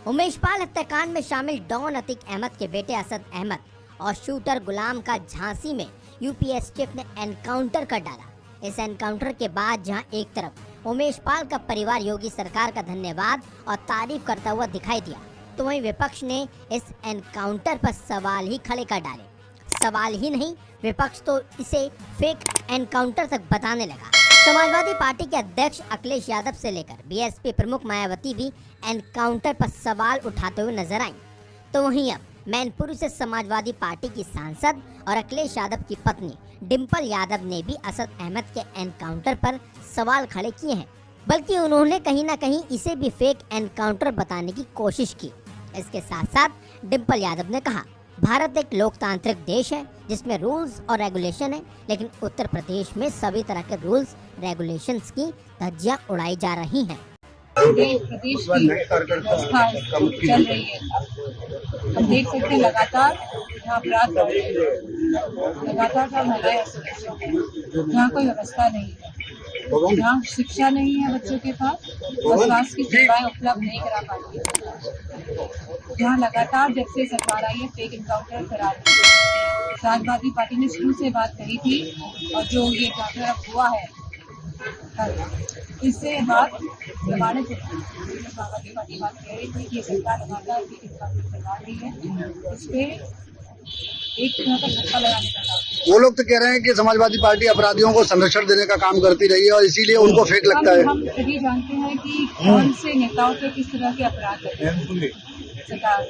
उमेश पाल हत्याकांड में शामिल डॉन अतीक अहमद के बेटे असद अहमद और शूटर गुलाम का झांसी में यूपी एसटीएफ ने एनकाउंटर कर डाला। इस एनकाउंटर के बाद जहां एक तरफ उमेश पाल का परिवार योगी सरकार का धन्यवाद और तारीफ करता हुआ दिखाई दिया, तो वहीं विपक्ष ने इस एनकाउंटर पर सवाल ही खड़े कर डाले। सवाल ही नहीं, विपक्ष तो इसे फेक एनकाउंटर तक बताने लगा। समाजवादी पार्टी के अध्यक्ष अखिलेश यादव से लेकर बीएसपी प्रमुख मायावती भी एनकाउंटर पर सवाल उठाते हुए नजर आईं। तो वहीं अब मैनपुरी से समाजवादी पार्टी की सांसद और अखिलेश यादव की पत्नी डिंपल यादव ने भी असद अहमद के एनकाउंटर पर सवाल खड़े किए हैं, बल्कि उन्होंने कहीं ना कहीं इसे भी फेक एनकाउंटर बताने की कोशिश की। इसके साथ साथ डिंपल यादव ने कहा, भारत एक लोकतांत्रिक देश है जिसमें रूल्स और रेगुलेशन है, लेकिन उत्तर प्रदेश में सभी तरह के रूल्स रेगुलेशंस की धज्जियां उड़ाई जा रही हैं। प्रदेश की व्यवस्था चल रही है, हम देख सकते हैं लगातार यहाँ अपराध बढ़ रहे हैं, लगातार जहाँ महिलाएं असुरक्षित हैं, यहाँ कोई व्यवस्था नहीं है, यहाँ शिक्षा नहीं है बच्चों के पास और स्वास्थ्य की सेवाएं उपलब्ध नहीं करा पाती है। यहाँ लगातार जब से सरकार आई है फेक एनकाउंटर करा रही है। समाजवादी पार्टी ने शुरू से बात कही थी और जो ये एनकाउंटर अब हुआ है इससे बात प्रमाणित है। समाजवादी पार्टी बात कह रही थी कि सरकार लगातार फेक एनकाउंटर करवा रही है, इस पे एक तरह का धक्का लगाने का काम। वो लोग तो कह रहे हैं कि समाजवादी पार्टी अपराधियों को संरक्षण देने का काम करती रही है और इसीलिए उनको फेक लगता है। हम सभी जानते हैं कि कौन से नेताओं पे किस तरह के अपराध करते हैं सरकार,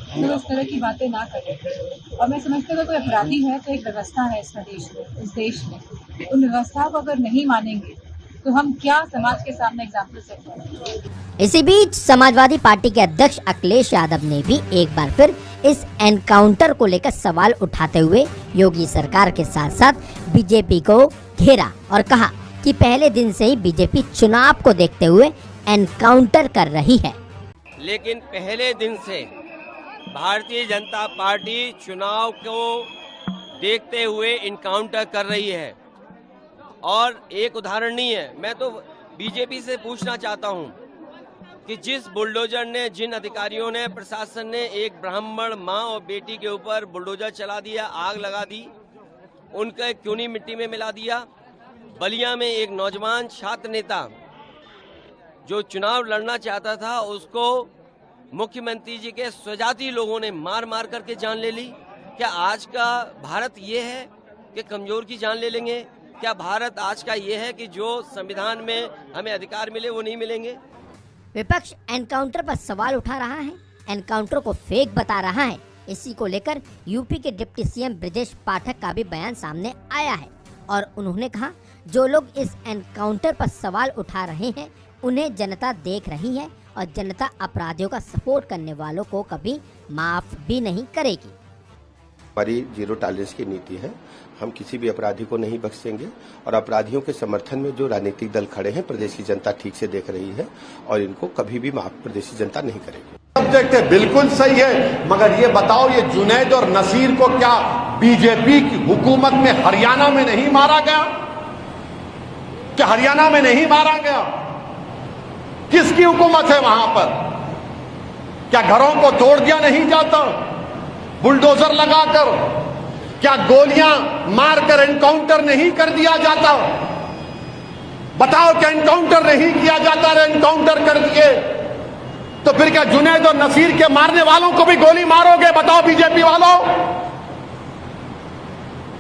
तो इस तरह की बातें ना करें। और मैं समझती हूँ कोई अपराधी है तो एक व्यवस्था है इस प्रदेश में, इस देश में, उन व्यवस्था को अगर नहीं मानेंगे तो हम क्या समाज के सामने एग्जाम्पल सेट करेंगे। इसी बीच समाजवादी पार्टी के अध्यक्ष अखिलेश यादव ने भी एक बार फिर इस एनकाउंटर को लेकर सवाल उठाते हुए योगी सरकार के साथ साथ बीजेपी को घेरा और कहा कि पहले दिन से ही बीजेपी चुनाव को देखते हुए एनकाउंटर कर रही है। लेकिन पहले दिन से भारतीय जनता पार्टी चुनाव को देखते हुए इनकाउंटर कर रही है और एक उदाहरण नहीं है। मैं तो बीजेपी से पूछना चाहता हूं कि जिस बुलडोजर ने, जिन अधिकारियों ने, प्रशासन ने एक ब्राह्मण मां और बेटी के ऊपर बुलडोजर चला दिया, आग लगा दी, उनका क्यों नहीं मिट्टी में मिला दिया। बलिया में एक नौजवान छात्र नेता जो चुनाव लड़ना चाहता था उसको मुख्यमंत्री जी के स्वजाति लोगों ने मार मार करके जान ले ली। क्या आज का भारत ये है कि कमजोर की जान ले लेंगे? क्या भारत आज का ये है कि जो संविधान में हमें अधिकार मिले वो नहीं मिलेंगे? विपक्ष एनकाउंटर पर सवाल उठा रहा है, एनकाउंटर को फेक बता रहा है। इसी को लेकर यूपी के डिप्टी सीएम ब्रजेश पाठक का भी बयान सामने आया है और उन्होंने कहा, जो लोग इस एनकाउंटर पर सवाल उठा रहे हैं उन्हें जनता देख रही है और जनता अपराधियों का सपोर्ट करने वालों को कभी माफ भी नहीं करेगी। हमारी जीरो टॉलरेंस की नीति है, हम किसी भी अपराधी को नहीं बख्शेंगे और अपराधियों के समर्थन में जो राजनीतिक दल खड़े हैं प्रदेश की जनता ठीक से देख रही है और इनको कभी भी माफ प्रदेश की जनता नहीं करेगी। सब्जेक्ट है, बिल्कुल सही है, मगर ये बताओ ये जुनैद और नसीर को क्या बीजेपी की हुकूमत में हरियाणा में नहीं मारा गया? क्या हरियाणा में नहीं मारा गया? किसकी हुकूमत है वहां पर? क्या घरों को तोड़ दिया नहीं जाता बुलडोजर लगाकर? क्या गोलियां मारकर एनकाउंटर नहीं कर दिया जाता? बताओ, क्या एनकाउंटर नहीं किया जाता? एनकाउंटर कर दिए तो फिर क्या जुनैद और नसीर के मारने वालों को भी गोली मारोगे? बताओ बीजेपी वालों,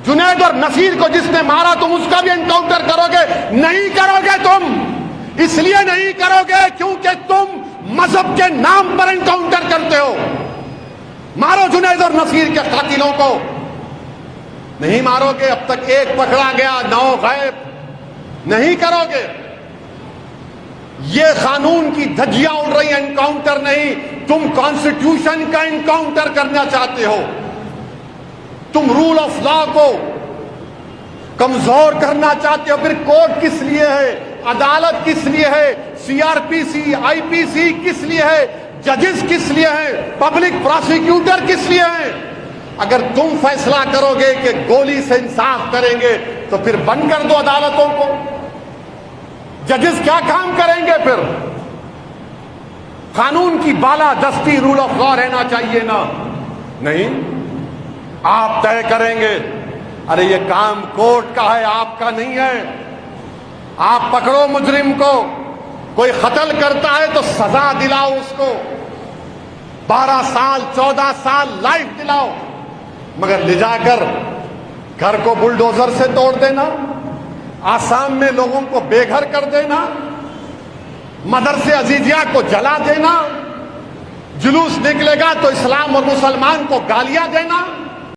जुनैद और नसीर को जिसने मारा तुम उसका भी एनकाउंटर करोगे? नहीं करोगे तुम। इसलिए नहीं करोगे क्योंकि तुम मजहब के नाम पर एनकाउंटर करते हो। मारो जुनैद और नसीर के कातिलों को। नहीं मारोगे, अब तक एक पकड़ा गया, 9 गायब। नहीं करोगे। ये कानून की धज्जियां उड़ रही, एनकाउंटर नहीं। तुम कॉन्स्टिट्यूशन का एनकाउंटर करना चाहते हो, तुम रूल ऑफ लॉ को कमजोर करना चाहते हो। फिर कोर्ट किस लिए है? अदालत किस लिए है? सीआरपीसी, आईपीसी किस लिए है? जजेस किस लिए हैं? पब्लिक प्रोसिक्यूटर किस लिए हैं? अगर तुम फैसला करोगे कि गोली से इंसाफ करेंगे तो फिर बंद कर दो अदालतों को। जजेस क्या काम करेंगे फिर? कानून की बालादस्ती, रूल ऑफ लॉ रहना चाहिए ना? नहीं, आप तय करेंगे। अरे ये काम कोर्ट का है, आपका नहीं है। आप पकड़ो मुजरिम को, कोई कत्ल करता है तो सजा दिलाओ उसको, 12 साल 14 साल लाइफ दिलाओ, मगर ले जाकर घर को बुलडोजर से तोड़ देना, आसाम में लोगों को बेघर कर देना, मदरसे अजीजिया को जला देना, जुलूस निकलेगा तो इस्लाम और मुसलमान को गालियां देना,